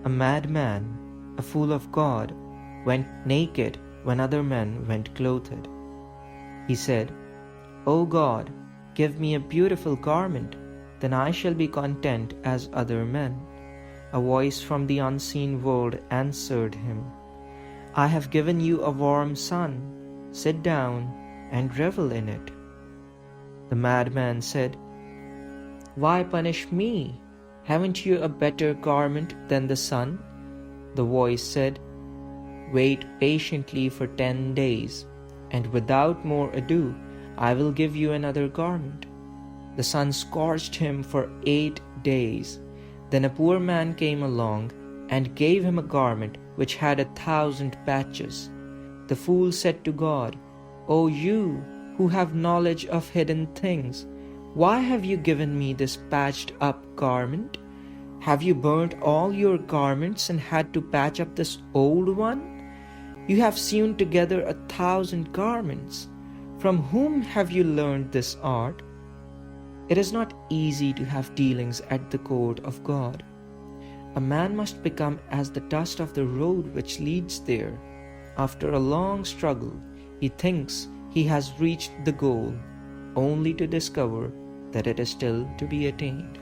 A madman, a fool of God, went naked when other men went clothed. He said, O God, give me a beautiful garment, then I shall be content as other men. A voice from the unseen world answered him, I have given you a warm sun. Sit down and revel in it. The madman said, Why punish me? Haven't you a better garment than the sun? The voice said, Wait patiently for 10 days, and without more ado, I will give you another garment. The sun scorched him for 8 days. Then a poor man came along and gave him a garment which had 1,000 patches. The fool said to God, O you who have knowledge of hidden things, why have you given me this patched up garment? Have you burnt all your garments and had to patch up this old one? You have sewn together 1,000 garments. From whom have you learned this art? It is not easy to have dealings at the court of God. A man must become as the dust of the road which leads there. After a long struggle, he thinks he has reached the goal, only to discover that it is still to be attained.